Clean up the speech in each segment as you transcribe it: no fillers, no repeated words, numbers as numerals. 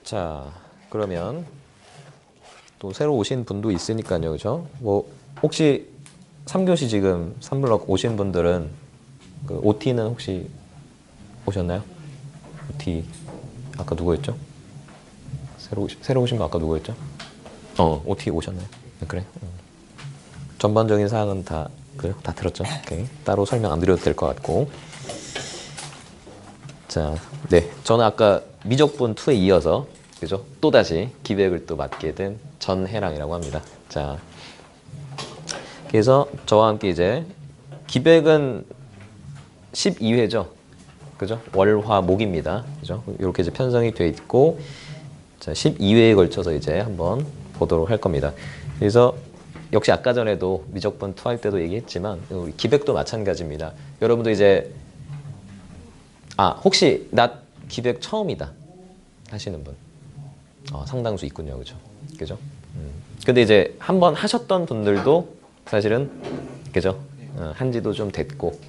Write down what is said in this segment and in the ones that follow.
자, 그러면 또 새로 오신 분도 있으니까요, 그죠? 뭐 혹시 3교시 지금 3블럭 오신 분들은 그 OT는 혹시 오셨나요? OT 아까 누구였죠? 새로 오신 분 아까 누구였죠? OT 오셨나요? 네, 그래. 전반적인 사항은 다 그래요? 다 들었죠? 오케이. 따로 설명 안 드려도 될 것 같고. 자, 네, 저는 아까 미적분 2에 이어서 그죠? 또 다시 기백을 또 맡게 된 전해랑이라고 합니다. 자, 그래서 저와 함께 이제 기백은 12회죠. 그죠? 월화목입니다. 그죠? 이렇게 이제 편성이 돼 있고, 자, 12회에 걸쳐서 이제 한번 보도록 할 겁니다. 그래서 역시 아까 전에도 미적분 2 할 때도 얘기했지만 우리 기백도 마찬가지입니다. 여러분도 이제 혹시 나 기백 처음이다 하시는 분 상당수 있군요. 그죠? 그죠? 근데 이제 한번 하셨던 분들도 사실은 그죠? 한지도 좀 됐고,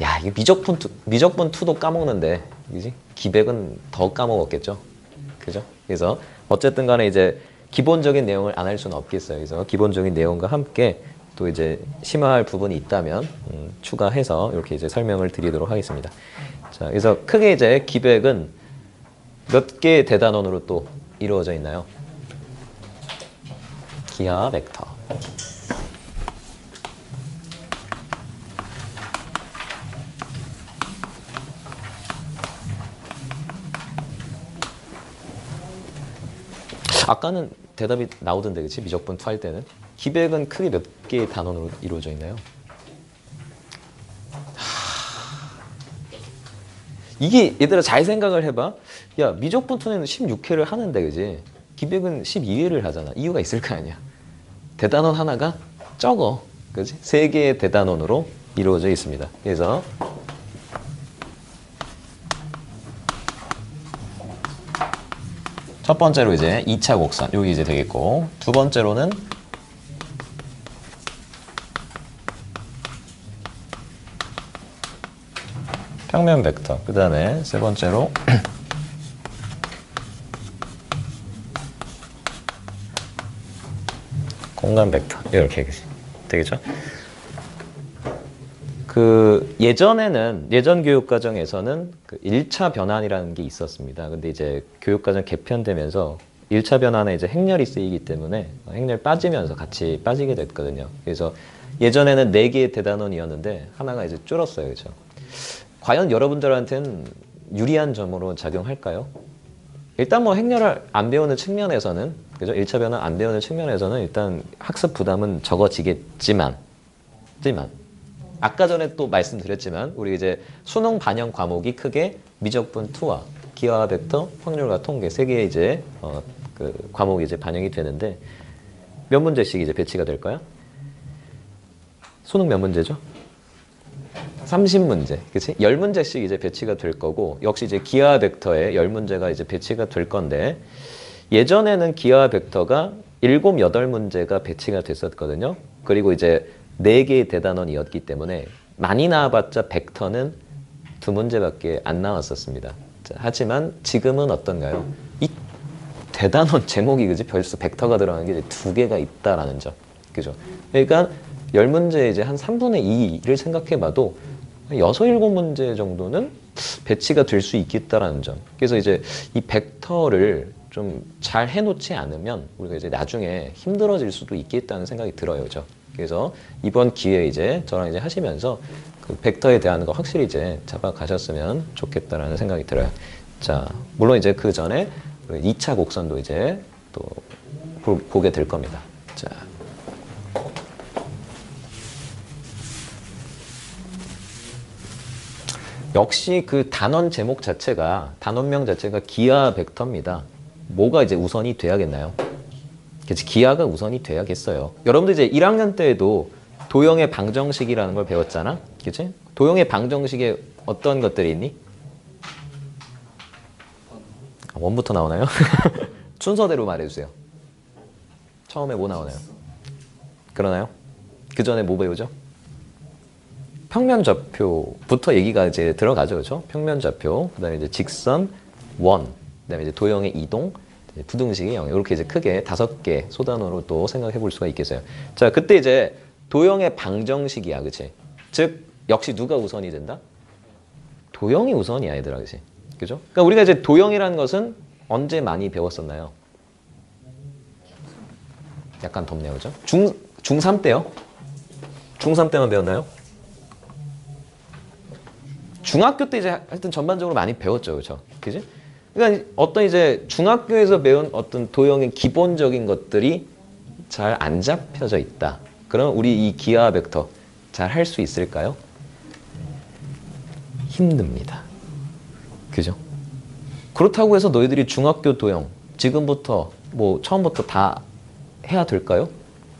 야, 이게 미적분 2도 까먹는데, 그지? 기백은 더 까먹었겠죠? 그죠? 그래서 어쨌든 간에 이제 기본적인 내용을 안 할 수는 없겠어요. 그래서 기본적인 내용과 함께 또 이제 심화할 부분이 있다면 추가해서 이렇게 이제 설명을 드리도록 하겠습니다. 자, 그래서 크게 이제 기백은 몇 개의 대단원으로 또 이루어져 있나요? 기하 벡터. 아까는 대답이 나오던데, 그치? 미적분 2 할 때는. 기백은 크게 몇 개의 단원으로 이루어져 있나요? 이게 얘들아 잘 생각을 해봐. 야, 미적분 2는 16회를 하는데, 그지? 기백은 12회를 하잖아. 이유가 있을 거 아니야. 대단원 하나가 적어. 그지? 3개의 대단원으로 이루어져 있습니다. 그래서 첫 번째로 이제 2차 곡선, 여기 이제 되겠고, 두 번째로는 평면 벡터, 그 다음에 세 번째로 공간 벡터, 이렇게 되겠죠? 그 예전 교육과정에서는 그 1차 변환이라는 게 있었습니다. 근데 이제 교육과정 개편되면서 1차 변환에 이제 행렬이 쓰이기 때문에 행렬 빠지면서 같이 빠지게 됐거든요. 그래서 예전에는 4개의 대단원이었는데 하나가 이제 줄었어요. 그죠? 과연 여러분들한테는 유리한 점으로 작용할까요? 일단 뭐 행렬을 안 배우는 측면에서는, 그죠? 1차 변환 안 배우는 측면에서는 일단 학습 부담은 적어지겠지만, 아까 전에 또 말씀드렸지만 우리 이제 수능 반영 과목이 크게 미적분 2와 기하 벡터, 확률과 통계 3개의 이제 그 과목이 이제 반영이 되는데, 몇 문제씩 이제 배치가 될까요? 수능 몇 문제죠? 30문제. 그치? 10문제씩 이제 배치가 될 거고, 역시 이제 기하 벡터에 10문제가 이제 배치가 될 건데, 예전에는 기하 벡터가 7, 8문제가 배치가 됐었거든요. 그리고 이제 4개의 대단원이었기 때문에 많이 나와봤자 벡터는 2문제밖에 안 나왔었습니다. 자, 하지만 지금은 어떤가요? 이 대단원 제목이 그지? 벌써 벡터가 들어가는 게 이제 2개가 있다라는 점. 그죠? 그러니까 10문제 이제 한 3분의 2를 생각해봐도 6, 7문제 정도는 배치가 될 수 있겠다라는 점. 그래서 이제 이 벡터를 좀 잘 해놓지 않으면 우리가 이제 나중에 힘들어질 수도 있겠다는 생각이 들어요. 그죠? 그래서 이번 기회에 이제 저랑 이제 하시면서 그 벡터에 대한 거 확실히 이제 잡아가셨으면 좋겠다라는 생각이 들어요. 자, 물론 이제 그 전에 2차 곡선도 이제 또 보게 될 겁니다. 자. 역시 그 단원 제목 자체가, 단원명 자체가 기하 벡터입니다. 뭐가 이제 우선이 돼야겠나요? 그치, 기하가 우선이 돼야겠어요. 여러분들 이제 1학년 때에도 도형의 방정식이라는 걸 배웠잖아? 그치? 도형의 방정식에 어떤 것들이 있니? 원부터 나오나요? 순서대로 말해주세요. 처음에 뭐 나오나요? 그러나요? 그 전에 뭐 배우죠? 평면좌표부터 얘기가 이제 들어가죠. 그렇죠? 평면좌표, 그 다음에 이제 직선, 원, 그다음에 이제 도형의 이동, 부등식의 영역 이렇게 이제 크게 5개 소단으로 또 생각해 볼 수가 있겠어요. 자, 그때 이제 도형의 방정식이야, 그렇지? 즉 역시 누가 우선이 된다? 도형이 우선이야, 얘들아, 그렇지? 그죠? 그러니까 우리가 이제 도형이라는 것은 언제 많이 배웠었나요? 약간 덥네요, 그죠? 중3 때요? 중3 때만 배웠나요? 중학교 때 이제 하여튼 전반적으로 많이 배웠죠, 그죠? 그지? 그러니까 어떤 이제 중학교에서 배운 어떤 도형의 기본적인 것들이 잘 안 잡혀져 있다. 그럼 우리 이 기하 벡터 잘 할 수 있을까요? 힘듭니다. 그죠? 그렇다고 해서 너희들이 중학교 도형 지금부터 뭐 처음부터 다 해야 될까요?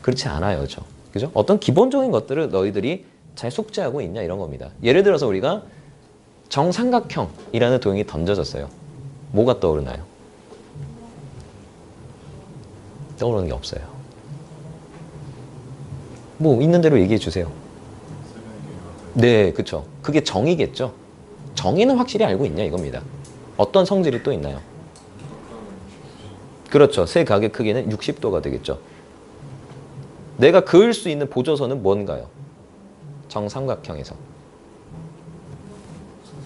그렇지 않아요. 그죠? 그죠? 어떤 기본적인 것들을 너희들이 잘 숙지하고 있냐 이런 겁니다. 예를 들어서 우리가 정삼각형이라는 도형이 던져졌어요. 뭐가 떠오르나요? 떠오르는 게 없어요. 뭐 있는 대로 얘기해 주세요. 네, 그렇죠. 그게 정의겠죠. 정의는 확실히 알고 있냐 이겁니다. 어떤 성질이 또 있나요? 그렇죠. 세 각의 크기는 60도가 되겠죠. 내가 그을 수 있는 보조선은 뭔가요? 정삼각형에서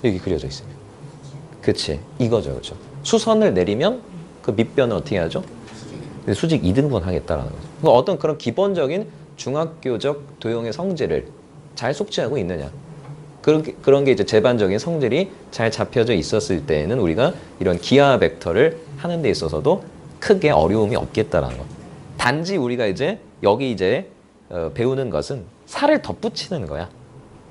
여기 그려져 있어요. 그치, 이거죠, 그렇죠. 수선을 내리면 그 밑변을 어떻게 하죠? 수직 2등분 하겠다라는 거죠. 그러니까 어떤 그런 기본적인 중학교적 도형의 성질을 잘 숙지하고 있느냐. 그런 게 이제 제반적인 성질이 잘 잡혀져 있었을 때에는 우리가 이런 기하 벡터를 하는 데 있어서도 크게 어려움이 없겠다라는 거. 단지 우리가 이제 여기 이제 배우는 것은 살을 덧붙이는 거야.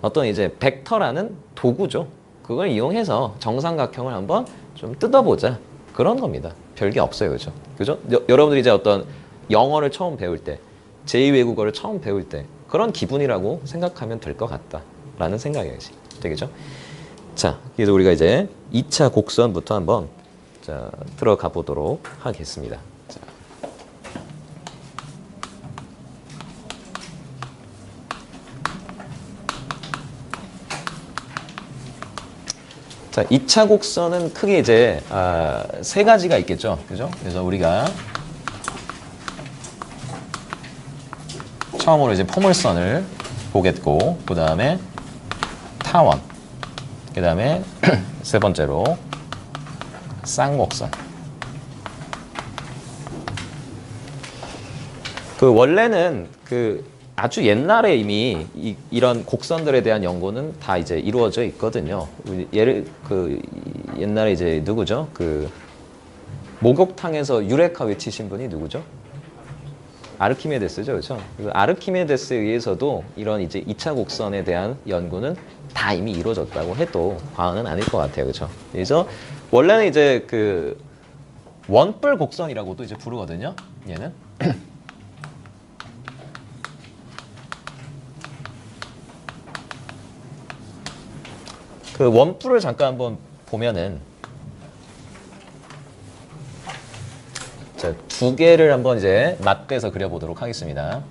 어떤 이제 벡터라는 도구죠. 그걸 이용해서 정삼각형을 한번 좀 뜯어보자. 그런 겁니다. 별게 없어요. 그죠? 그죠? 여러분들이 이제 어떤 영어를 처음 배울 때, 제2외국어를 처음 배울 때 그런 기분이라고 생각하면 될 것 같다. 라는 생각이지. 되겠죠? 자, 그래서 우리가 이제 2차 곡선부터 한번 자, 들어가 보도록 하겠습니다. 자, 2차 곡선은 크게 이제 세 가지가 있겠죠. 그죠? 그래서 우리가 처음으로 이제 포물선을 보겠고, 그 다음에 타원, 그 다음에 세 번째로 쌍곡선. 그 원래는 그 아주 옛날에 이미 이런 곡선들에 대한 연구는 다 이제 이루어져 있거든요. 옛날에 이제 누구죠? 그 목욕탕에서 유레카 외치신 분이 누구죠? 아르키메데스죠, 그렇죠? 아르키메데스에 의해서도 이런 이제 2차 곡선에 대한 연구는 다 이미 이루어졌다고 해도 과언은 아닐 것 같아요, 그렇죠? 그래서 원래는 이제 그 원뿔 곡선이라고도 이제 부르거든요, 얘는. 그 원뿔을 잠깐 한번 보면은 자, 두 개를 한번 이제 맞대서 그려보도록 하겠습니다.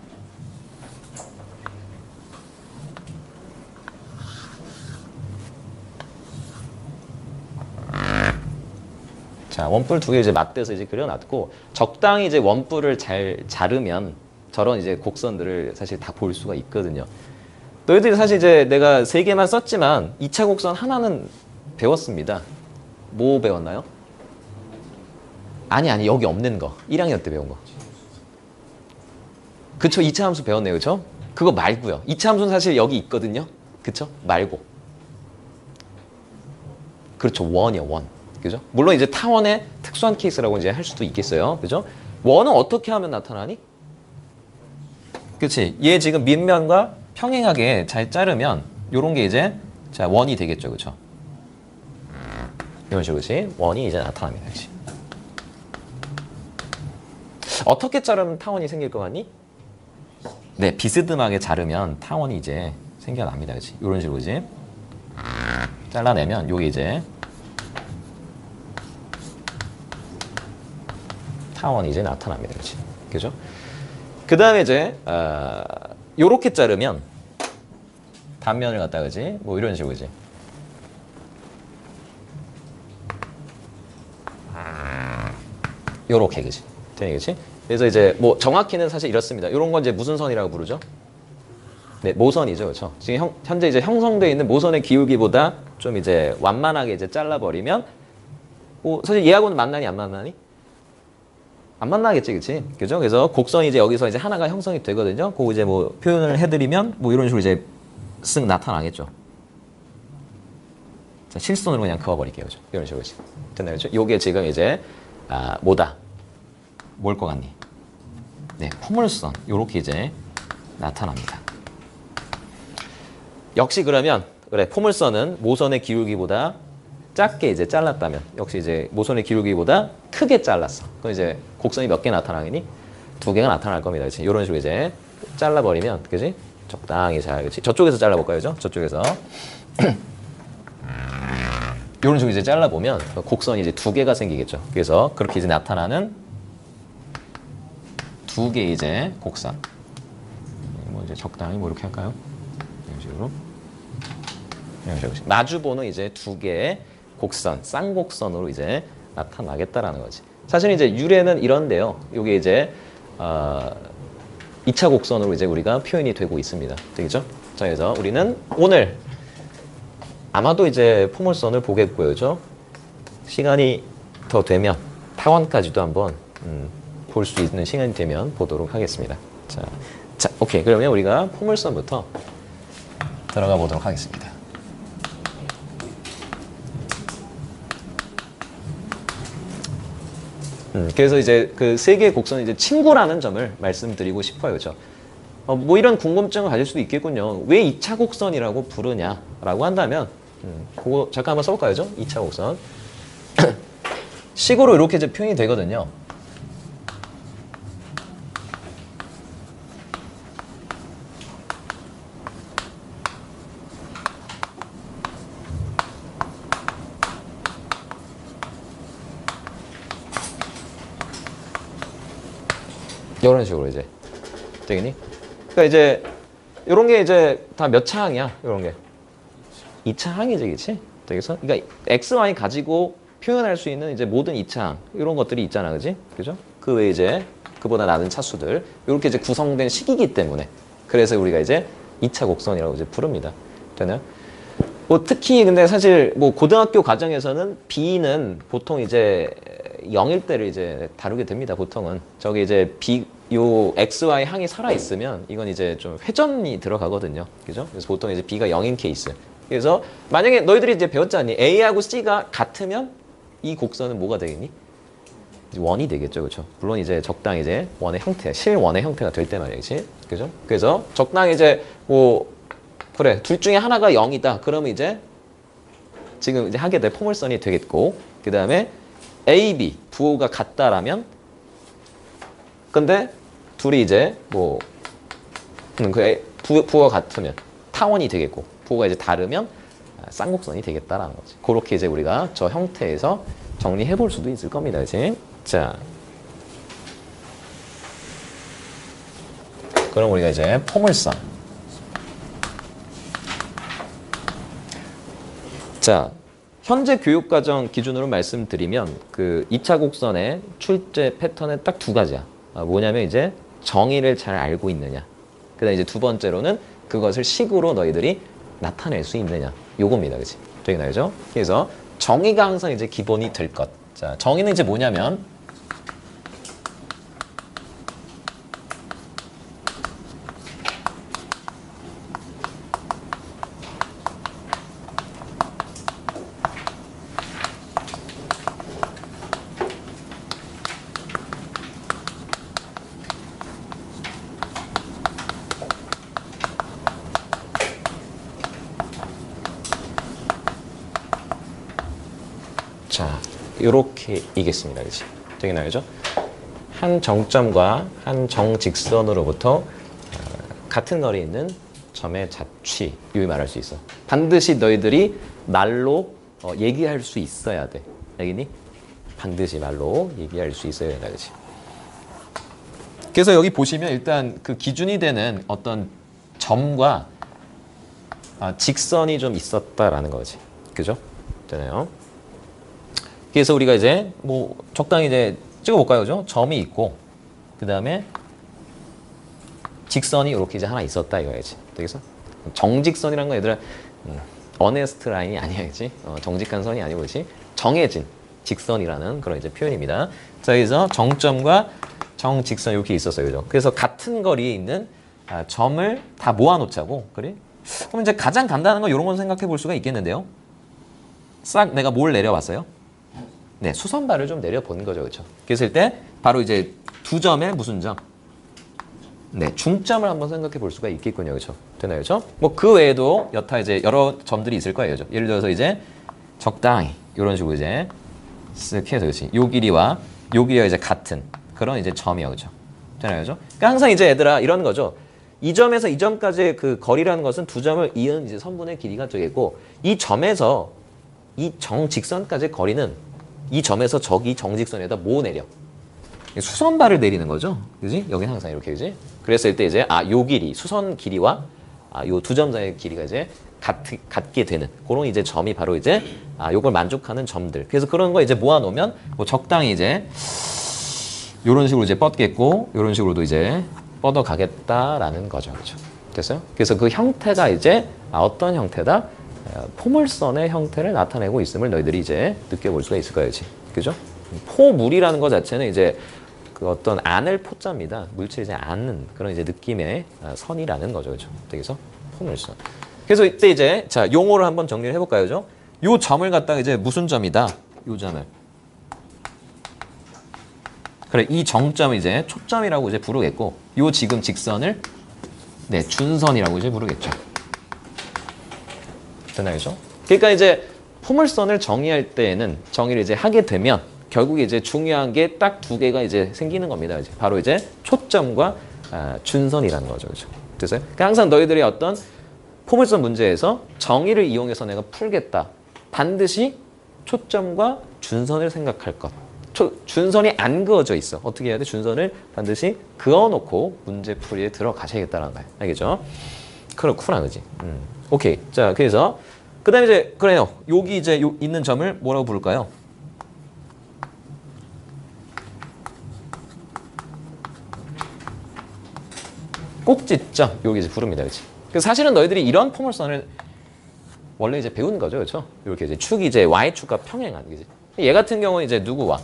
자, 원뿔 두 개 이제 맞대서 이제 그려놨고 적당히 이제 원뿔을 잘 자르면 저런 이제 곡선들을 사실 다 볼 수가 있거든요. 너희들이 사실 이제 내가 3개만 썼지만 2차 곡선 하나는 배웠습니다. 뭐 배웠나요? 아니 여기 없는 거. 1학년 때 배운 거. 그쵸? 2차 함수 배웠네요. 그쵸? 그거 말고요. 2차 함수는 사실 여기 있거든요. 그쵸? 말고. 그렇죠. 원이요. 원. 그죠? 물론 이제 타원의 특수한 케이스라고 이제 할 수도 있겠어요. 그죠? 원은 어떻게 하면 나타나니? 그치? 얘 지금 밑면과 평행하게 잘 자르면 요런 게 이제 자 원이 되겠죠. 그쵸? 이런 식으로 그치? 원이 이제 나타납니다. 그치? 어떻게 자르면 타원이 생길 것 같니? 네, 비스듬하게 자르면 타원이 이제 생겨납니다. 그치? 이런 식으로 그치? 잘라내면 요게 이제 타원이 이제 나타납니다. 그치? 그죠? 그 다음에 이제 요렇게 자르면 단면을 갖다 그지? 뭐 이런 식으로 그지? 요렇게, 그지? 그지? 그래서 이제 뭐 정확히는 사실 이렇습니다. 이런 건 이제 무슨 선이라고 부르죠? 네, 모선이죠, 그렇죠? 지금 현재 이제 형성되어 있는 모선의 기울기보다 좀 이제 완만하게 이제 잘라버리면, 뭐 사실 얘하고는 만나니 안 만나니? 안 만나겠지, 그치? 그죠? 그래서 곡선이 이제 여기서 이제 하나가 형성이 되거든요. 그거 이제 뭐 표현을 해드리면 뭐 이런 식으로 이제 쓱 나타나겠죠. 자, 실선으로 그냥 그어버릴게요, 그죠? 이런 식으로. 됐나요, 그죠? 요게 지금 이제, 뭐다? 뭘 것 같니? 네, 포물선. 요렇게 이제 나타납니다. 역시 그러면, 그래, 포물선은 모선의 기울기보다 작게 이제 잘랐다면, 역시 이제 모선의 기울기보다 크게 잘랐어. 그럼 이제 곡선이 몇 개 나타나겠니? 2개가 나타날 겁니다. 그치? 이런 식으로 이제 잘라버리면, 그지? 적당히 잘, 그치? 저쪽에서 잘라볼까요? 그죠? 저쪽에서. 이런 식으로 이제 잘라보면 곡선이 이제 2개가 생기겠죠. 그래서 그렇게 이제 나타나는 2개 이제 곡선. 뭐 이제 적당히 뭐 이렇게 할까요? 이런 식으로. 이런 식으로. 마주보는 이제 2개의 곡선, 쌍곡선으로 이제 나타나겠다라는 거지. 사실 이제 유래는 이런데요. 이게 이제 2차 곡선으로 이제 우리가 표현이 되고 있습니다. 되겠죠? 자, 그래서 우리는 오늘 아마도 이제 포물선을 보겠고요, 그죠? 시간이 더 되면 타원까지도 한번 볼 수 있는 시간이 되면 보도록 하겠습니다. 자, 오케이. 그러면 우리가 포물선부터 들어가 보도록 하겠습니다. 그래서 이제 그 세 개의 곡선이 이제 친구라는 점을 말씀드리고 싶어요, 그죠? 뭐 이런 궁금증을 가질 수도 있겠군요. 왜 2차 곡선이라고 부르냐라고 한다면, 그거 잠깐 한번 써볼까요, 그죠? 2차 곡선. 식으로 이렇게 이제 표현이 되거든요. 이런 식으로 이제 되겠니? 그러니까 이제 이런 게 이제 다 몇 차 항이야? 이런 게 2차 항이지, 그렇지? 그래서 그러니까 x, y 가지고 표현할 수 있는 이제 모든 2차 항 이런 것들이 있잖아, 그지? 그죠? 그 외에 이제 그보다 낮은 차수들 이렇게 이제 구성된 식이기 때문에 그래서 우리가 이제 2차 곡선이라고 이제 부릅니다. 되나요? 뭐 특히 근데 사실 뭐 고등학교 과정에서는 B는 보통 이제 0일 때를 이제 다루게 됩니다. 보통은 저기 이제 요 XY 항이 살아 있으면 이건 이제 좀 회전이 들어가거든요. 그죠? 그래서 보통 이제 B가 0인 케이스. 그래서 만약에 너희들이 이제 배웠잖니. A하고 C가 같으면 이 곡선은 뭐가 되겠니? 원이 되겠죠. 그렇죠? 물론 이제 적당히 이제 원의 형태, 실원의 형태가 될 때 말이지. 그죠? 그래서 적당히 이제 뭐 그래, 둘 중에 하나가 0이다. 그러면 이제 지금 이제 하게 될 포물선이 되겠고, 그 다음에 A, B 부호가 같다라면, 근데 둘이 이제 뭐 부호가 같으면 타원이 되겠고, 부호가 이제 다르면 쌍곡선이 되겠다라는 거지. 그렇게 이제 우리가 저 형태에서 정리해 볼 수도 있을 겁니다. 이제 자, 그럼 우리가 이제 포물선. 자, 현재 교육과정 기준으로 말씀드리면 그 2차 곡선의 출제 패턴은 딱 2가지야. 뭐냐면 이제 정의를 잘 알고 있느냐. 그다음 이제 두 번째로는 그것을 식으로 너희들이 나타낼 수 있느냐. 요겁니다. 그치? 되겠나요? 그죠? 그래서 정의가 항상 이제 기본이 될 것. 자, 정의는 이제 뭐냐면 자, 요렇게 이겠습니다. 그치? 되겠나요? 그죠? 한 정점과 한 정직선으로부터 같은 거리에 있는 점의 자취, 이렇게 말할 수 있어. 반드시 너희들이 말로 얘기할 수 있어야 돼. 알겠니? 반드시 말로 얘기할 수 있어야 된다. 그치? 그래서 여기 보시면 일단 그 기준이 되는 어떤 점과 직선이 좀 있었다라는 거지. 그죠? 되나요? 그래서 우리가 이제 뭐 적당히 이제 찍어볼까요, 그죠? 점이 있고 그 다음에 직선이 이렇게 이제 하나 있었다 이거야지. 되겠어? 정직선이라는 건 얘들아 어네스트 라인이 아니야지. 정직한 선이 아니고 그렇지? 정해진 직선이라는 그런 이제 표현입니다. 자, 그래서 정점과 정직선 이렇게 있었어요, 그죠? 그래서 같은 거리에 있는 점을 다 모아놓자고, 그래? 그럼 이제 가장 간단한 건 이런 건 생각해 볼 수가 있겠는데요. 싹 내가 뭘 내려봤어요? 네, 수선발을 좀 내려본 거죠, 그렇죠? 그랬을 때 바로 이제 두 점에 무슨 점? 네, 중점을 한번 생각해 볼 수가 있겠군요, 그렇죠? 되나요, 그렇죠? 뭐 그 외에도 여타 이제 여러 점들이 있을 거예요, 그렇죠? 예를 들어서 이제 적당히 이런 식으로 이제 쓱 해서 그렇지? 요 길이와 이제 같은 그런 이제 점이요, 그렇죠? 되나요, 그렇죠? 그러니까 항상 이제 얘들아 이런 거죠. 이 점에서 이 점까지의 그 거리라는 것은 두 점을 이은 이제 선분의 길이가 되겠고, 이 점에서 이 정직선까지의 거리는 이 점에서 저기 정직선에다 뭐 내려? 수선발을 내리는 거죠. 그지? 여기는 항상 이렇게, 그지? 그랬을 때 이제, 요 길이, 수선 길이와, 요 두 점 사이의 길이가 이제 같게 되는, 그런 이제 점이 바로 이제, 요걸 만족하는 점들. 그래서 그런 거 이제 모아놓으면, 뭐 적당히 이제, 요런 식으로 이제 뻗겠고, 요런 식으로도 이제 뻗어가겠다라는 거죠. 그죠? 됐어요? 그래서 그 형태가 이제, 어떤 형태다? 포물선의 형태를 나타내고 있음을 너희들이 이제 느껴볼 수가 있을 거야지. 그죠? 포물이라는 것 자체는 이제 그 어떤 안을 포자입니다. 물질을 이제 안는 그런 이제 느낌의 선이라는 거죠. 그죠? 그래서 포물선. 그래서 이때 이제 자, 용어를 한번 정리를 해볼까요? 그죠? 요 점을 갖다가 이제 무슨 점이다? 요 점을. 그래, 이 정점을 이제 초점이라고 이제 부르겠고, 요 지금 직선을 네, 준선이라고 이제 부르겠죠. 되나요? 그죠? 그러니까 이제 포물선을 정의할 때에는 정의를 이제 하게 되면 결국에 이제 중요한 게 딱 두 개가 이제 생기는 겁니다. 이제 바로 이제 초점과 준선이라는 거죠. 그죠? 됐어요? 그러니까 항상 너희들의 어떤 포물선 문제에서 정의를 이용해서 내가 풀겠다. 반드시 초점과 준선을 생각할 것. 준선이 안 그어져 있어. 어떻게 해야 돼? 준선을 반드시 그어놓고 문제풀이에 들어가셔야겠다는 거예요. 알겠죠? 그렇구나, 그지? 오케이. 자, 그래서 그 다음에 이제 그래요. 여기 이제 있는 점을 뭐라고 부를까요? 꼭지점. 여기 이제 부릅니다, 그렇지? 그래서 사실은 너희들이 이런 포물선을 원래 이제 배운 거죠, 그렇죠? 이렇게 이제 축이 이제 y축과 평행한, 그지? 얘 같은 경우는 이제 누구와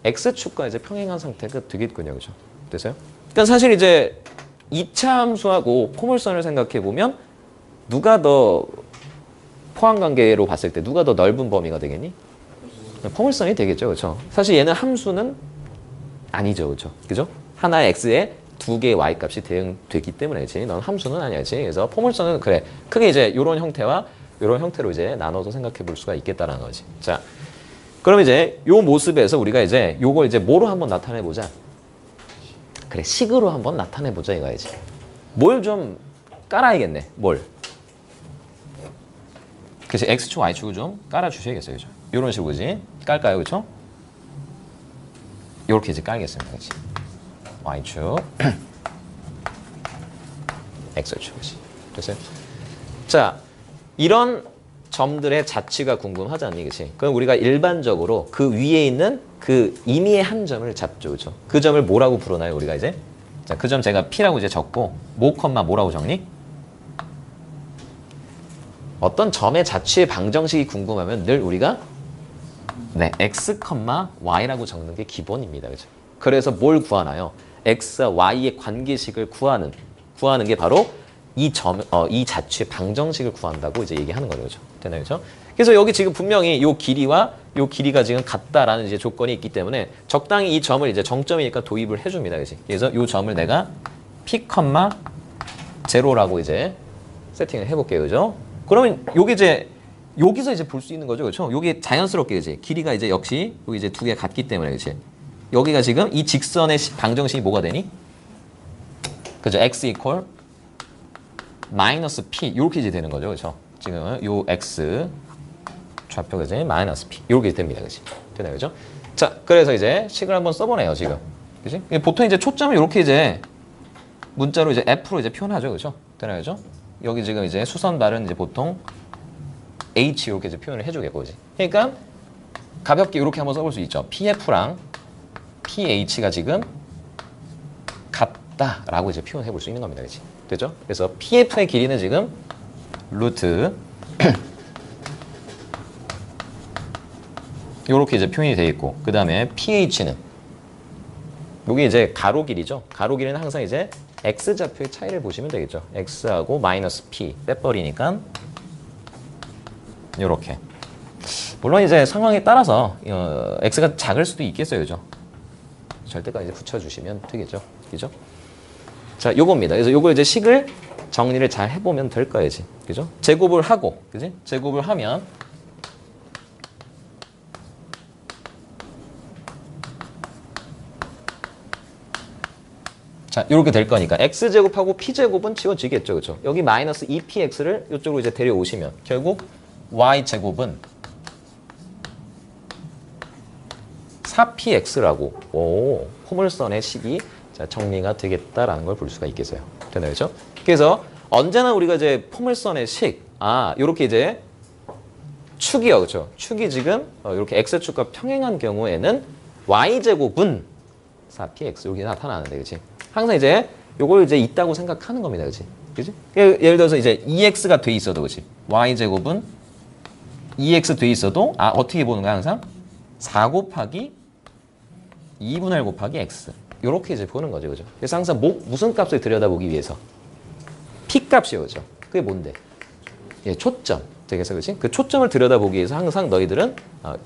x축과 이제 평행한 상태가 되겠군요, 그죠? 됐어요? 그러니까 사실 이제 2차 함수하고 포물선을 생각해 보면 누가 더 포항관계로 봤을 때 누가 더 넓은 범위가 되겠니? 포물선이 되겠죠, 그렇죠? 사실 얘는 함수는 아니죠, 그렇죠? 그죠? 하나의 x에 두 개의 y 값이 대응되기 때문에, 그렇지? 넌 함수는 아니야지. 그래서 포물선은 그래 크게 이제 이런 형태와 이런 형태로 이제 나눠서 생각해 볼 수가 있겠다라는 거지. 자, 그럼 이제 요 모습에서 우리가 이제 요걸 이제 뭐로 한번 나타내 보자. 그래, 식으로 한번 나타내 보자 이거야지. 뭘 좀 깔아야겠네. 뭘? 그래서 x축, y축을 좀 깔아주셔야겠어요. 그죠? 이런 식으로, 그지? 깔까요? 그쵸? 이렇게 이제 깔겠습니다. 그치? y축, x축, 그치? 됐어요? 자, 이런 점들의 자취가 궁금하지 않니? 그치? 그럼 우리가 일반적으로 그 위에 있는 그 임의의 한 점을 잡죠. 그쵸? 그 점을 뭐라고 부르나요? 우리가 이제? 자, 그 점 제가 P라고 이제 적고, 모, 뭐라고 적니? 어떤 점의 자취의 방정식이 궁금하면 늘 우리가 네, x, y라고 적는 게 기본입니다. 그죠? 그래서 뭘 구하나요? x와 y의 관계식을 구하는 게 바로 이 자취의 방정식을 구한다고 이제 얘기하는 거죠. 그죠? 되나요? 그죠? 그래서 여기 지금 분명히 요 길이와 요 길이가 지금 같다라는 이제 조건이 있기 때문에 적당히 이 점을 이제 정점이니까 도입을 해줍니다. 그치? 그래서 요 점을 내가 p, 0라고 이제 세팅을 해볼게요. 그죠? 그러면 요게 이제 여기서 이제 볼 수 있는 거죠. 그렇죠? 요게 자연스럽게 이제 길이가 이제 역시 여기 이제 두 개 같기 때문에 그렇지. 여기가 지금 이 직선의 방정식이 뭐가 되니? 그죠? x 이퀄 마이너스 p 이렇게 이제 되는 거죠. 그렇죠? 지금 요 x 좌표가 이제 마이너스 p 이렇게 됩니다. 그렇지? 되나요? 그죠? 자, 그래서 이제 식을 한번 써보네요. 지금. 그렇지? 보통 이제 초점을 이렇게 이제 문자로 이제 f로 이제 표현하죠. 그렇죠? 되나요? 그죠? 여기 지금 이제 수선발은 이제 보통 h 이렇게 이제 표현을 해주겠고, 그지? 그러니까 가볍게 이렇게 한번 써볼 수 있죠. PF랑 PH가 지금 같다라고 이제 표현해 볼 수 있는 겁니다. 그치? 되죠? 그래서 PF의 길이는 지금 루트 이렇게 이제 표현이 되어 있고, 그 다음에 PH는 여기 이제 가로 길이죠. 가로 길이는 항상 이제 X 좌표의 차이를 보시면 되겠죠. X하고 마이너스 P 빼버리니까 이렇게. 물론 이제 상황에 따라서 X가 작을 수도 있겠어요. 그죠? 절대까지 이제 붙여주시면 되겠죠. 그죠? 자, 요겁니다. 그래서 요거 이제 식을 정리를 잘 해보면 될 거야지. 그죠? 제곱을 하고, 그지? 제곱을 하면 자, 이렇게 될 거니까 x제곱하고 p제곱은 지워지겠죠. 그죠? 여기 마이너스 2px를 이쪽으로 이제 데려오시면 결국 y제곱은 4px라고 포물선의 식이 자, 정리가 되겠다라는 걸 볼 수가 있겠어요. 되나요? 그죠? 그래서 언제나 우리가 이제 포물선의 식, 요렇게 이제 축이요. 그죠? 축이 지금 이렇게 x축과 평행한 경우에는 y제곱은 4px 여기 나타나는데, 그치? 항상 이제 요걸 이제 있다고 생각하는 겁니다. 그치? 그치? 예를 들어서 이제 2x가 돼 있어도, 그치? y제곱은 2x 돼 있어도, 어떻게 보는 거야, 항상? 4 곱하기 2분의 1 곱하기 x. 요렇게 이제 보는 거죠. 그죠? 그래서 항상 무슨 값을 들여다보기 위해서? p 값이요. 그죠? 그게 뭔데? 예, 초점. 되겠어. 그치? 그 초점을 들여다보기 위해서 항상 너희들은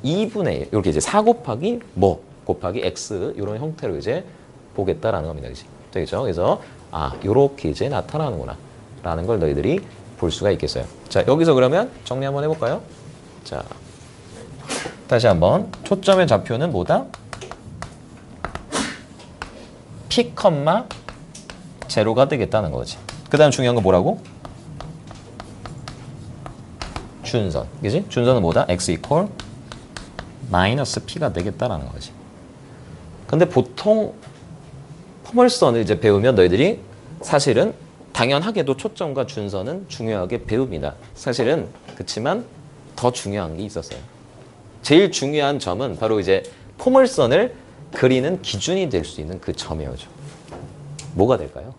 2분의 1, 이렇게 이제 4 곱하기 곱하기 x, 이런 형태로 이제 보겠다라는 겁니다. 그치? 되겠죠? 그래서, 요렇게 이제 나타나는구나. 라는 걸 너희들이 볼 수가 있겠어요. 자, 여기서 그러면 정리 한번 해볼까요? 자, 다시 한번. 초점의 좌표는 뭐다? P, 0가 되겠다는 거지. 그 다음 중요한 건 뭐라고? 준선. 그지? 준선은 뭐다? x 이퀄 마이너스 p가 되겠다라는 거지. 근데 보통 포물선을 이제 배우면 너희들이 사실은 당연하게도 초점과 준선은 중요하게 배웁니다. 사실은 그렇지만 더 중요한 게 있었어요. 제일 중요한 점은 바로 이제 포물선을 그리는 기준이 될 수 있는 그 점이에요. 뭐가 될까요?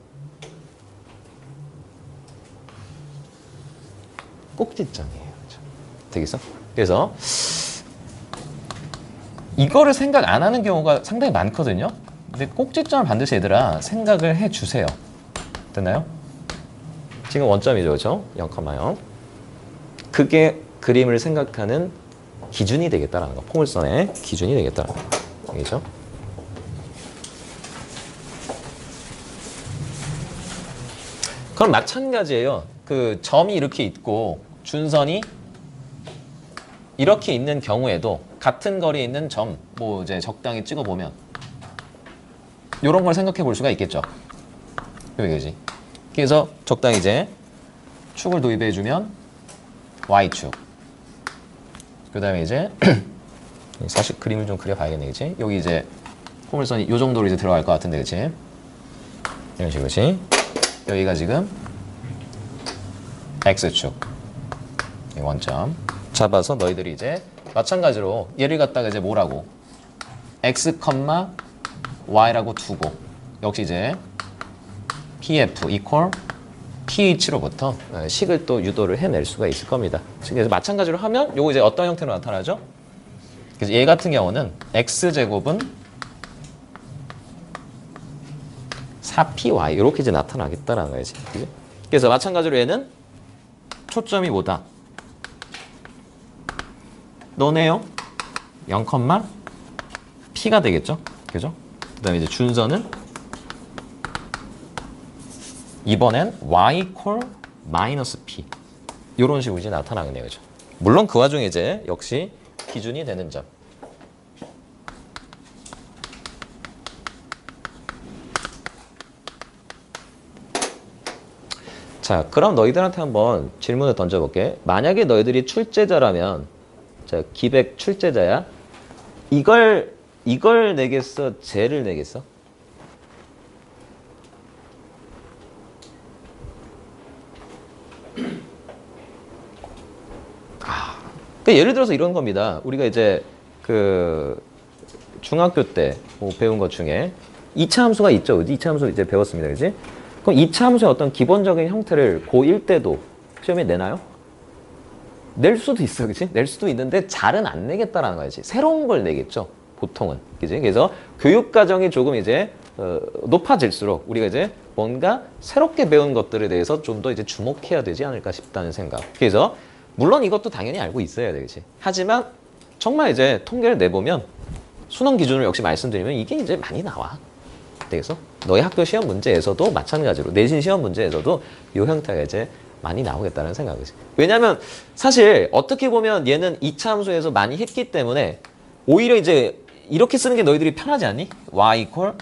꼭지점이에요. 그렇죠? 되겠어? 그래서 이거를 생각 안 하는 경우가 상당히 많거든요. 근데 꼭지점을 반드시 얘들아 생각을 해주세요. 됐나요? 지금 원점이죠. 그렇죠? 0,0. 그게 그림을 생각하는 기준이 되겠다라는 거. 포물선의 기준이 되겠다라는 거. 알겠죠? 그럼 마찬가지예요. 그 점이 이렇게 있고 준선이 이렇게 있는 경우에도 같은 거리에 있는 점, 뭐 이제 적당히 찍어보면 이런 걸 생각해 볼 수가 있겠죠. 여기까지. 그래서 적당히 이제 축을 도입해주면 Y축. 그 다음에 이제 사실 그림을 좀 그려봐야겠네, 그치? 여기 이제 포물선이 이 정도로 이제 들어갈 것 같은데, 그치? 이런 식으로, 그치? 여기가 지금 X축. 원점. 잡아서 너희들이 이제 마찬가지로 얘를 갖다가 이제 뭐라고? X, Y라고 두고 역시 이제 PF 이퀄 PH로부터 식을 또 유도를 해낼 수가 있을 겁니다. 그래서 마찬가지로 하면 요거 이제 어떤 형태로 나타나죠? 그래서 얘 같은 경우는 X제곱은 4PY 이렇게 이제 나타나겠다라는 거지. 그래서 마찬가지로 얘는 초점이 뭐다? 너네요. 0, P가 되겠죠? 그죠? 그 다음에 이제 준선은 이번엔 Y 이퀄 마이너스 P. 이런 식으로 이제 나타나겠네요. 그죠? 물론 그 와중에 이제 역시 기준이 되는 점. 자, 그럼 너희들한테 한번 질문을 던져볼게. 만약에 너희들이 출제자라면, 자, 기백 출제자야. 이걸 내겠어? 쟤를 내겠어? 그러니까 예를 들어서 이런 겁니다. 우리가 이제 그 중학교 때 뭐 배운 것 중에 2차 함수가 있죠. 2차 함수 이제 배웠습니다. 그지? 그럼 2차 함수의 어떤 기본적인 형태를 고1 때도 시험에 내나요? 낼 수도 있어. 그지? 낼 수도 있는데 잘은 안 내겠다라는 거지. 새로운 걸 내겠죠. 보통은. 그지? 그래서 교육 과정이 조금 이제 높아질수록 우리가 이제 뭔가 새롭게 배운 것들에 대해서 좀 더 이제 주목해야 되지 않을까 싶다는 생각. 그래서 물론 이것도 당연히 알고 있어야 되겠지. 하지만 정말 이제 통계를 내보면 수능 기준을 역시 말씀드리면 이게 이제 많이 나와. 그래서 너희 학교 시험 문제에서도 마찬가지로 내신 시험 문제에서도 이 형태가 이제 많이 나오겠다는 생각이지. 왜냐하면 사실 어떻게 보면 얘는 2차 함수에서 많이 했기 때문에 오히려 이제 이렇게 쓰는 게 너희들이 편하지 않니? y equal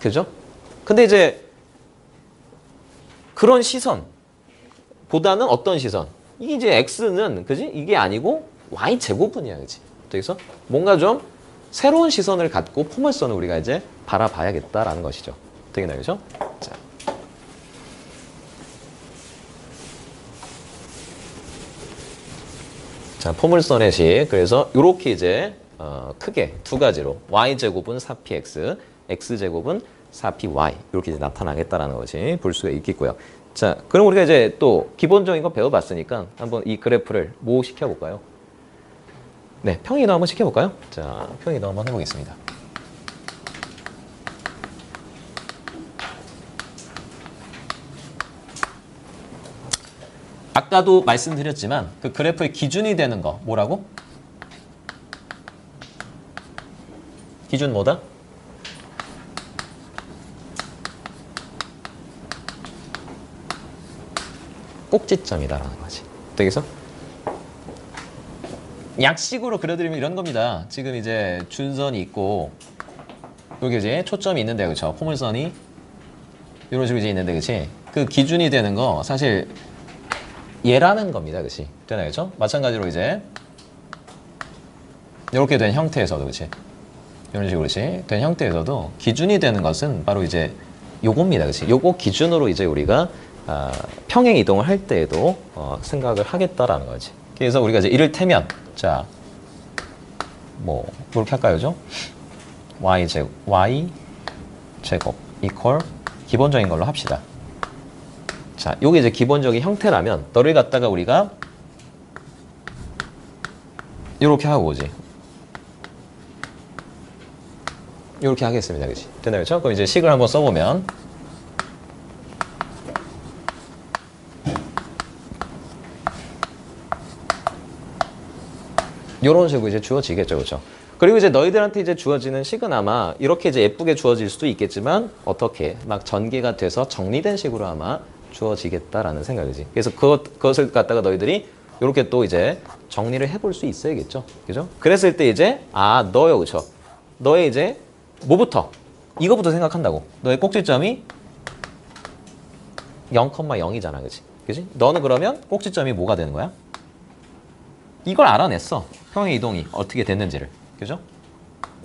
그죠? 근데 이제 그런 시선보다는 어떤 시선? 이게 이제 x는 그지? 이게 아니고 y 제곱분이야, 그지? 그래서 뭔가 좀 새로운 시선을 갖고 포물선을 우리가 이제 바라봐야겠다라는 것이죠. 되겠나요, 그죠? 자, 포물선의 식. 그래서 이렇게 이제 크게 두 가지로 y 제곱은 4px, x 제곱은 4py 이렇게 이제 나타나겠다라는 것이 볼 수가 있겠고요. 자, 그럼 우리가 이제 또 기본적인 거 배워봤으니까 한번 이 그래프를 뭐 시켜볼까요? 네, 평이도 한번 시켜볼까요? 자, 평이도 한번 해보겠습니다. 아까도 말씀드렸지만 그 그래프의 기준이 되는 거 뭐라고? 기준 뭐다? 꼭지점이다라는 거지. 되겠어? 약식으로 그려드리면 이런 겁니다. 지금 이제 준선이 있고 여기 이제 초점이 있는데 그렇죠? 포물선이 이런 식으로 이제 있는데 그렇지? 그 기준이 되는 거 사실 얘라는 겁니다. 그렇지? 되나요? 그렇죠? 마찬가지로 이제 이렇게 된 형태에서도 그렇지? 이런 식으로 그렇지? 된 형태에서도 기준이 되는 것은 바로 이제 요겁니다. 그렇지? 요거 기준으로 이제 우리가 평행 이동을 할 때에도 생각을 하겠다라는 거지. 그래서 우리가 이제 이를테면 자, 뭐 이렇게 할까요, 죠? y 제곱 이퀄 기본적인 걸로 합시다. 자, 요게 이제 기본적인 형태라면 너를 갖다가 우리가 이렇게 하고 오지. 이렇게 하겠습니다, 그렇지? 되나요, 그렇죠? 그럼 이제 식을 한번 써보면. 요런 식으로 이제 주어지겠죠, 그렇죠? 그리고 이제 너희들한테 이제 주어지는 식은 아마 이렇게 이제 예쁘게 주어질 수도 있겠지만 어떻게 막 전개가 돼서 정리된 식으로 아마 주어지겠다라는 생각이지. 그래서 그것을 갖다가 너희들이 이렇게 또 이제 정리를 해볼 수 있어야겠죠, 그죠? 그랬을 때 이제 너요, 그렇죠? 너의 이제 뭐부터? 이거부터 생각한다고. 너의 꼭지점이 0,0이잖아, 그렇지? 그지? 너는 그러면 꼭지점이 뭐가 되는 거야? 이걸 알아냈어. 평행 이동이 어떻게 됐는지를. 그죠?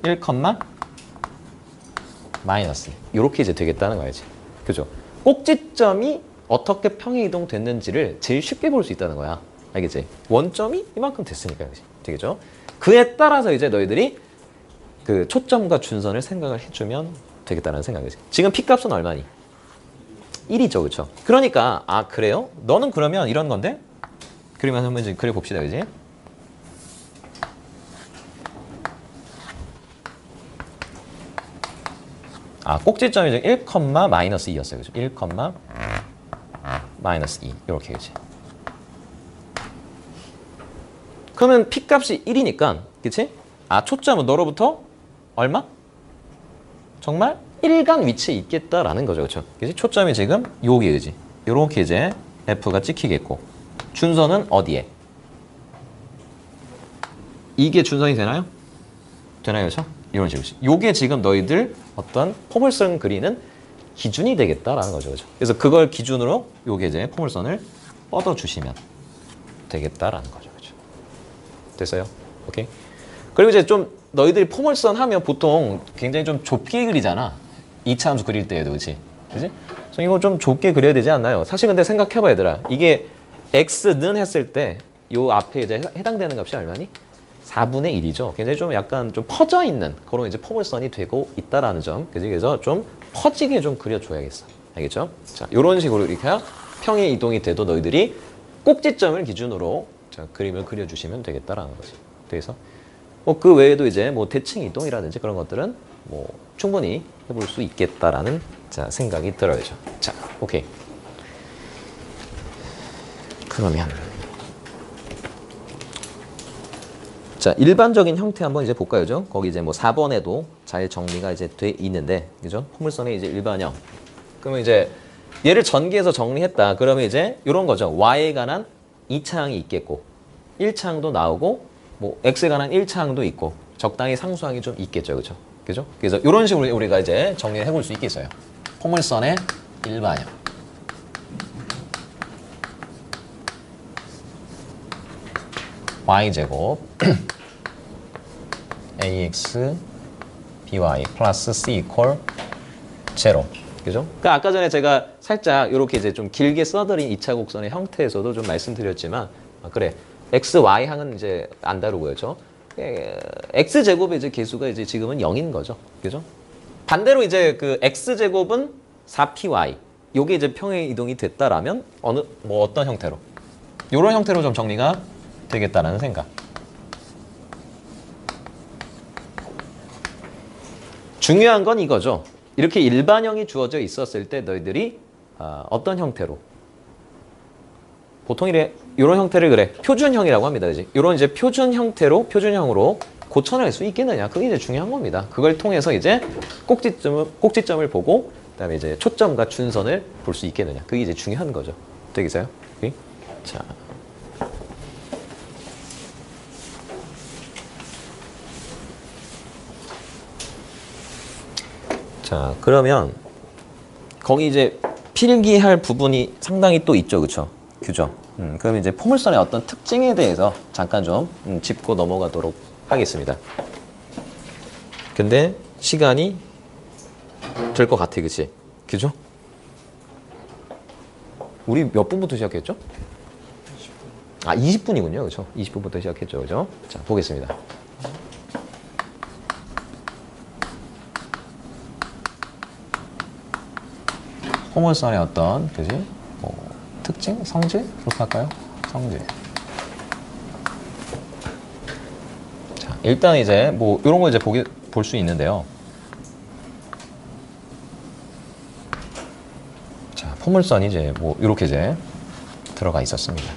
1, 마이너스. 이렇게 이제 되겠다는 거야지. 그죠? 꼭지점이 어떻게 평행 이동 됐는지를 제일 쉽게 볼 수 있다는 거야. 알겠지? 원점이 이만큼 됐으니까. 되겠죠? 그에 따라서 이제 너희들이 그 초점과 준선을 생각을 해주면 되겠다는 생각이지. 지금 P값은 얼마니? 1이죠. 그쵸? 그러니까 그래요? 너는 그러면 이런 건데? 그러면 한번 이제 그려봅시다. 그지? 꼭지점이 1, 마이너스 2였어요. 그죠? 1, 마이너스 2. 이렇게, 그지? 그러면 P값이 1이니까, 그치? 초점은 너로부터 얼마? 정말 1간 위치에 있겠다라는 거죠. 그쵸? 그치? 초점이 지금 여기에, 그지? 요렇게 이제 F가 찍히겠고. 준선은 어디에? 이게 준선이 되나요? 되나요? 그쵸? 이런 식으로. 요게 지금 너희들 어떤 포물선 그리는 기준이 되겠다라는 거죠. 그죠? 그래서 그걸 기준으로 요게 이제 포물선을 뻗어주시면 되겠다라는 거죠. 그죠? 됐어요? 오케이? 그리고 이제 좀 너희들이 포물선 하면 보통 굉장히 좀 좁게 그리잖아. 2차 함수 그릴 때에도, 그치? 그치? 그래서 이거 좀 좁게 그려야 되지 않나요? 사실 근데 생각해봐, 얘들아. 이게 x는 했을 때 요 앞에 이제 해당되는 값이 얼마니? 4분의 1이죠. 굉장히 좀 약간 좀 퍼져 있는 그런 이제 포물선이 되고 있다라는 점. 그래서 좀 퍼지게 좀 그려줘야겠어. 알겠죠? 자, 요런 식으로 이렇게 평행 이동이 돼도 너희들이 꼭지점을 기준으로 자, 그림을 그려주시면 되겠다라는 거지. 그래서 뭐 그 외에도 이제 뭐 대칭 이동이라든지 그런 것들은 뭐 충분히 해볼 수 있겠다라는 자, 생각이 들어요. 자, 오케이. 그러면 자, 일반적인 형태 한번 이제 볼까요? 죠? 거기 이제 뭐 4번에도 잘 정리가 이제 돼 있는데, 그죠? 포물선의 이제 일반형. 그러면 이제 얘를 전개해서 정리했다. 그러면 이제 이런 거죠. y에 관한 2차항이 있겠고, 1차항도 나오고, 뭐 x에 관한 1차항도 있고, 적당히 상수항이 좀 있겠죠. 그죠? 그죠? 그래서 이런 식으로 우리가 이제 정리해 볼 수 있겠어요. 포물선의 일반형. y제곱 ax by 플러스 c 이퀄 제로. 그죠? 그러니까 아까 전에 제가 살짝 이렇게 이제 좀 길게 써드린 2차 곡선의 형태에서도 좀 말씀드렸지만, 그래, x, y 항은 이제 안 다루고요. 죠 x 제곱의 이제 개수가 이제 지금은 0인 거죠. 그죠? 반대로 이제 그 x 제곱은 4py. 요게 이제 평행 이동이 됐다라면 어떤 형태로? 요런 형태로 좀 정리가 되겠다라는 생각. 중요한 건 이거죠. 이렇게 일반형이 주어져 있었을 때 너희들이 어떤 형태로? 보통 이런 형태를 그래 표준형이라고 합니다. 그지? 이런 이제 표준형으로 고쳐낼 수 있겠느냐? 그게 이제 중요한 겁니다. 그걸 통해서 이제 꼭지점을 보고 그다음에 이제 초점과 준선을 볼 수 있겠느냐? 그게 이제 중요한 거죠. 되겠어요? 오케이? 자. 자, 그러면 거기 이제 필기할 부분이 상당히 또 있죠. 그쵸? 규정. 그럼 이제 포물선의 어떤 특징에 대해서 잠깐 좀 짚고 넘어가도록 하겠습니다. 근데 시간이 될 것 같아. 그치? 그죠? 우리 몇 분부터 시작했죠? 20분이군요. 그쵸? 20분부터 시작했죠. 그죠? 자, 보겠습니다. 포물선의 어떤, 그지? 특징? 성질? 그렇게 할까요? 성질. 자, 일단 이제 뭐, 요런 거 이제 볼 수 있는데요. 자, 포물선이 이제 뭐, 요렇게 이제 들어가 있었습니다.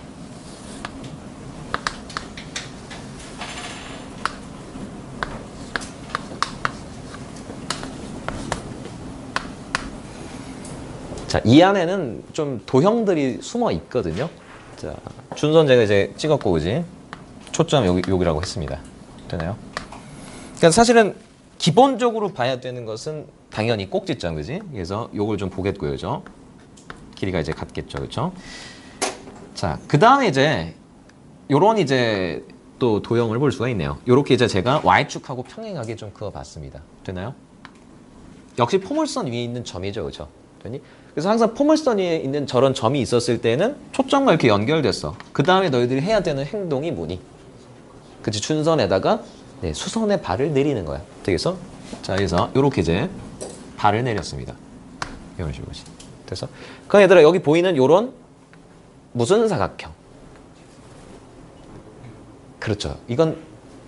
자, 이 안에는 좀 도형들이 숨어 있거든요. 자, 준선 제가 이제 찍었고, 그지? 초점 여기라고 했습니다. 되나요? 그러니까 사실은 기본적으로 봐야 되는 것은 당연히 꼭지점, 그지? 그래서 요걸 좀 보겠고요, 그죠? 길이가 이제 같겠죠, 그죠? 자, 그 다음에 이제 요런 이제 또 도형을 볼 수가 있네요. 요렇게 이제 제가 Y축하고 평행하게 좀 그어봤습니다. 되나요? 역시 포물선 위에 있는 점이죠, 그죠? 되니? 그래서 항상 포물선 위에 있는 저런 점이 있었을 때는 초점과 이렇게 연결됐어. 그 다음에 너희들이 해야 되는 행동이 뭐니? 그치, 준선에다가 네, 수선의 발을 내리는 거야. 되겠어? 자, 그래서 이렇게 이제 발을 내렸습니다. 이런 식으로. 됐어? 그럼 얘들아, 여기 보이는 요런 무슨 사각형? 그렇죠. 이건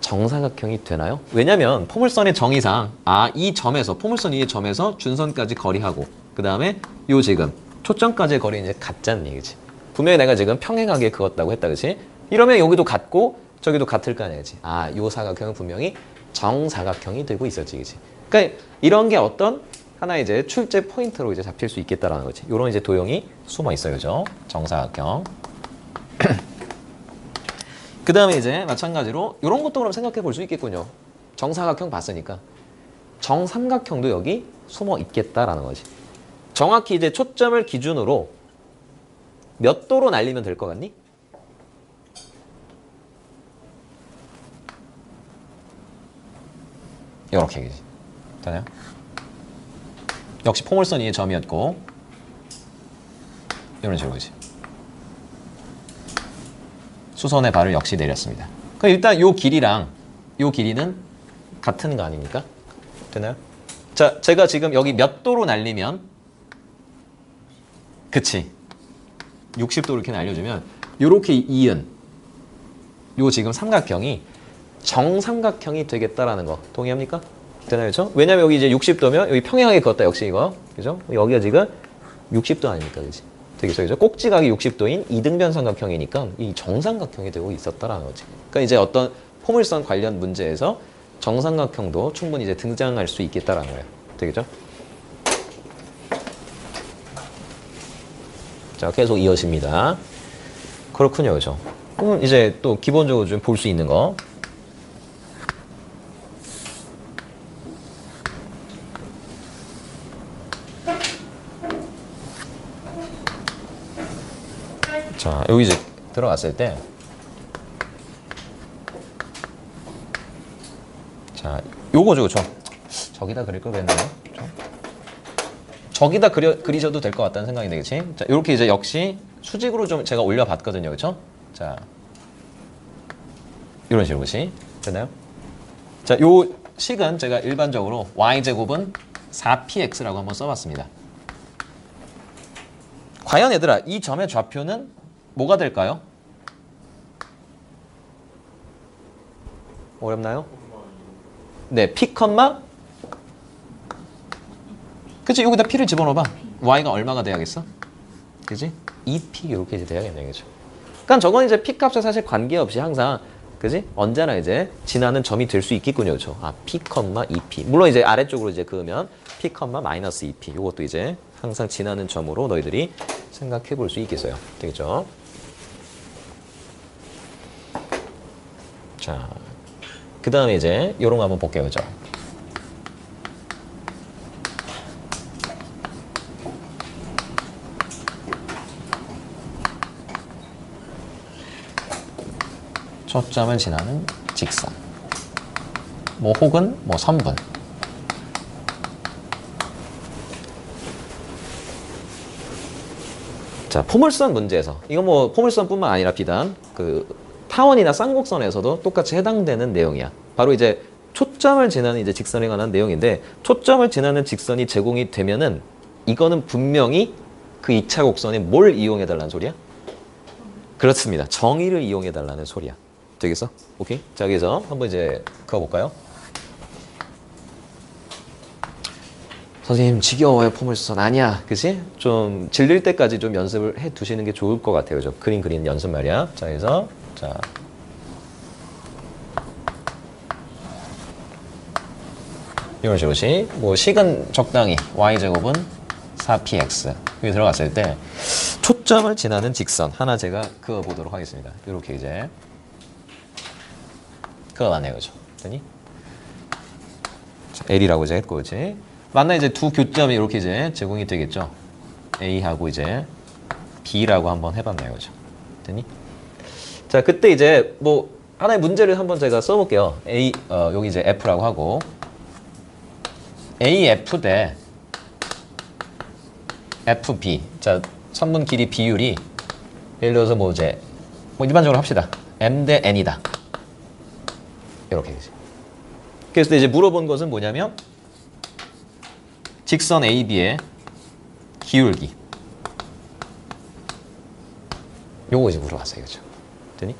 정사각형이 되나요? 왜냐면 포물선의 정의상 이 점에서 포물선 위의 점에서 준선까지 거리하고 그 다음에 요 지금 초점까지의 거리는 이제 같잖니, 그치? 분명히 내가 지금 평행하게 그었다고 했다, 그치? 이러면 여기도 같고 저기도 같을 거 아니야, 그치? 요 사각형은 분명히 정사각형이 되고 있었지, 그치? 그러니까 이런 게 어떤 하나의 이제 출제 포인트로 이제 잡힐 수 있겠다라는 거지. 요런 이제 도형이 숨어 있어요, 그죠? 정사각형. 그 다음에 이제 마찬가지로 이런 것도 그럼 생각해 볼 수 있겠군요. 정사각형 봤으니까 정삼각형도 여기 숨어 있겠다라는 거지. 정확히 이제 초점을 기준으로 몇 도로 날리면 될 것 같니? 이렇게 얘기지. 되나요? 역시 포물선 위의 점이었고 이런 식으로지. 수선의 발을 역시 내렸습니다. 그럼 일단 요 길이랑 요 길이는 같은 거 아닙니까? 되나요? 자, 제가 지금 여기 몇 도로 날리면 그치 60도 이렇게 날려주면 요렇게 이은 요 지금 삼각형이 정삼각형이 되겠다라는 거 동의합니까? 되나요? 그죠? 왜냐면 여기 이제 60도면 여기 평행하게 걷다 역시 이거 그죠? 여기가 지금 60도 아닙니까? 그지? 되겠죠? 그죠? 꼭지각이 60도인 이등변 삼각형이니까 이 정삼각형이 되고 있었다라는 거지. 그러니까 이제 어떤 포물선 관련 문제에서 정삼각형도 충분히 이제 등장할 수 있겠다라는 거예요. 되겠죠? 자, 계속 이어집니다. 그렇군요. 그죠? 그럼 이제 또 기본적으로 좀 볼 수 있는 거. 자, 여기 이제 들어갔을 때 자, 요거죠. 저기다 그릴 걸 그랬나요? 저기다 그리셔도 될 것 같다는 생각이 되겠지? 자, 요렇게 이제 역시 수직으로 좀 제가 올려봤거든요. 그쵸? 자, 이런 식으로 시 됐나요? 자, 요 식은 제가 일반적으로 y제곱은 4px라고 한번 써봤습니다. 과연 얘들아, 이 점의 좌표는 뭐가 될까요? 어렵나요? 네, p, 그치? 여기다 p를 집어넣어봐. y가 얼마가 돼야겠어? 그치? 2p 이렇게 이제 돼야겠네, 그죠? 그러니까 저건 이제 p 값에 사실 관계없이 항상 그지? 언제나 이제 지나는 점이 될 수 있겠군요, 그죠? 아, p, 2p. 물론 이제 아래쪽으로 이제 그으면 p, 마이너스 2p. 이것도 이제 항상 지나는 점으로 너희들이 생각해 볼 수 있겠어요. 되겠죠? 자, 그 다음에 이제 요런 거 한번 볼게요, 그죠? 초점을 지나는 직선. 뭐 혹은 뭐 선분. 자, 포물선 문제에서 이건 뭐 포물선뿐만 아니라 비단 그 타원이나 쌍곡선에서도 똑같이 해당되는 내용이야. 바로 이제 초점을 지나는 이제 직선에 관한 내용인데 초점을 지나는 직선이 제공이 되면은 이거는 분명히 그 2차 곡선에 뭘 이용해 달라는 소리야? 그렇습니다. 정의를 이용해 달라는 소리야. 되겠어? 오케이? 자, 여기서 한번 이제 그어볼까요? 선생님 지겨워요 포물선. 아니야, 그치? 좀 질릴 때까지 좀 연습을 해 두시는 게 좋을 것 같아요. 그죠? 그림 그리는 연습 말이야. 자, 그래서 자, 이런 식으로 뭐 식은 적당히 y제곱은 4px 여기 들어갔을 때 초점을 지나는 직선 하나 제가 그어보도록 하겠습니다. 이렇게 이제 그어봤네요, 그죠? 됐니? L이라고 이제 했고, 그치? 만나 이제 두 교점이 이렇게 이제 제공이 되겠죠? A하고 이제 B라고 한번 해봤네요, 그죠? 됐니? 자, 그때 이제 뭐 하나의 문제를 한번 제가 써볼게요. 여기 이제 F라고 하고 AF 대 FB. 자, 선분 길이 비율이 예를 들어서 뭐 이제 뭐 일반적으로 합시다. M 대 N이다. 이렇게 되지. 그래서 이제 물어본 것은 뭐냐면 직선 AB의 기울기. 요거 이제 물어봤어요. 그죠? 되니?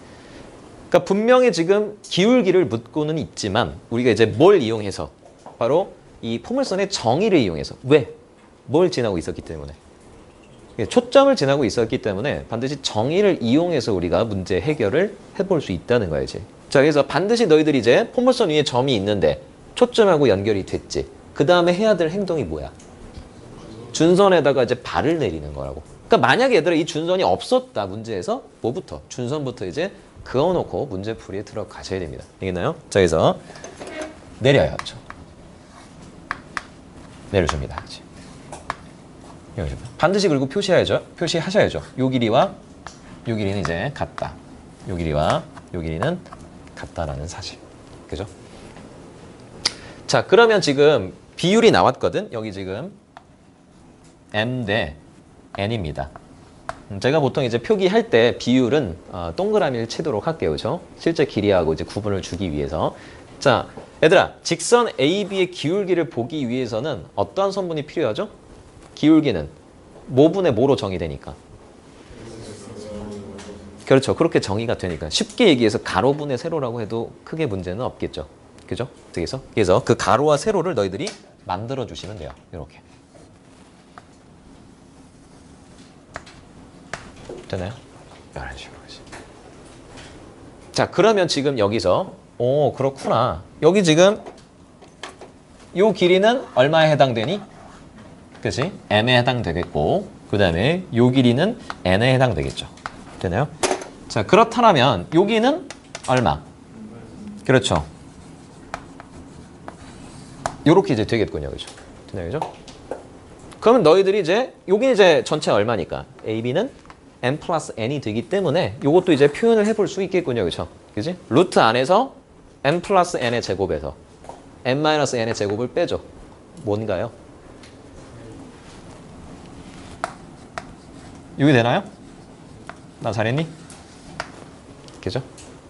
그러니까 분명히 지금 기울기를 묻고는 있지만 우리가 이제 뭘 이용해서 바로 이 포물선의 정의를 이용해서 왜? 뭘 지나고 있었기 때문에 초점을 지나고 있었기 때문에 반드시 정의를 이용해서 우리가 문제 해결을 해볼 수 있다는 거야 이제. 자, 그래서 반드시 너희들이 이제 포물선 위에 점이 있는데 초점하고 연결이 됐지. 그 다음에 해야 될 행동이 뭐야? 준선에다가 이제 발을 내리는 거라고. 그러니까 만약에 얘들아 이 준선이 없었다 문제에서 뭐부터? 준선부터 이제 그어놓고 문제풀이에 들어가셔야 됩니다. 알겠나요? 자, 그래서 내려요. 그렇죠? 내려줍니다. 그렇지? 반드시 그리고 표시하셔야죠. 요 길이와 요 길이는 이제 같다. 요 길이와 요 길이는 같다라는 사실. 그죠? 자, 그러면 지금 비율이 나왔거든. 여기 지금 M 대 N입니다. 제가 보통 이제 표기할 때 비율은 동그라미를 치도록 할게요. 그죠? 실제 길이하고 이제 구분을 주기 위해서. 자, 얘들아, 직선 AB의 기울기를 보기 위해서는 어떠한 선분이 필요하죠? 기울기는 뭐분의 뭐로 정의되니까. 그렇죠. 그렇게 정의가 되니까. 쉽게 얘기해서 가로분의 세로라고 해도 크게 문제는 없겠죠. 그죠? 그래서 그 가로와 세로를 너희들이 만들어 주시면 돼요. 이렇게. 되나요? 이런 식으로. 자, 그러면 지금 여기서 그렇구나. 여기 지금 요 길이는 얼마에 해당되니? 그치? m에 해당되겠고 그 다음에 요 길이는 n에 해당되겠죠. 되나요? 자, 그렇다면 여기는 얼마? 그렇죠. 요렇게 이제 되겠군요. 그죠? 되나요? 그죠? 그러면 너희들이 이제 여기 이제 전체 얼마니까? AB는 n 플러스 n이 되기 때문에 요것도 이제 표현을 해볼 수 있겠군요. 그죠? 그지? 루트 안에서 n 플러스 n의 제곱에서 n 마이너스 n의 제곱을 빼죠. 뭔가요? 이게 되나요? 나 잘했니? 그죠?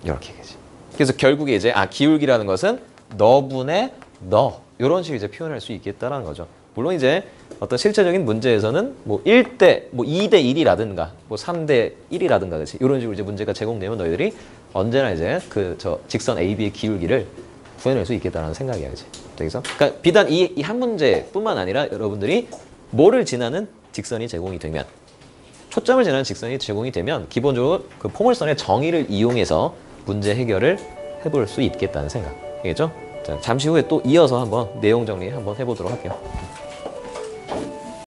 이렇게 되지. 그래서 결국에 이제 기울기라는 것은 너분의 너 이런 식으로 이제 표현할 수 있겠다라는 거죠. 물론 이제 어떤 실제적인 문제에서는 뭐 1대 뭐 2대 1이라든가 뭐 3대 1이라든가 그렇지. 이런 식으로 이제 문제가 제공되면 너희들이 언제나 이제 그 직선 AB의 기울기를 구해낼 수 있겠다는 생각이야. 그렇지? 그래서 그러니까 비단 이 한 문제뿐만 아니라 여러분들이 뭐를 지나는 직선이 제공이 되면 초점을 지나는 직선이 제공이 되면 기본적으로 그 포물선의 정의를 이용해서 문제 해결을 해볼 수 있겠다는 생각. 알겠죠? 자, 잠시 후에 또 이어서 한번 내용 정리 한번 해보도록 할게요.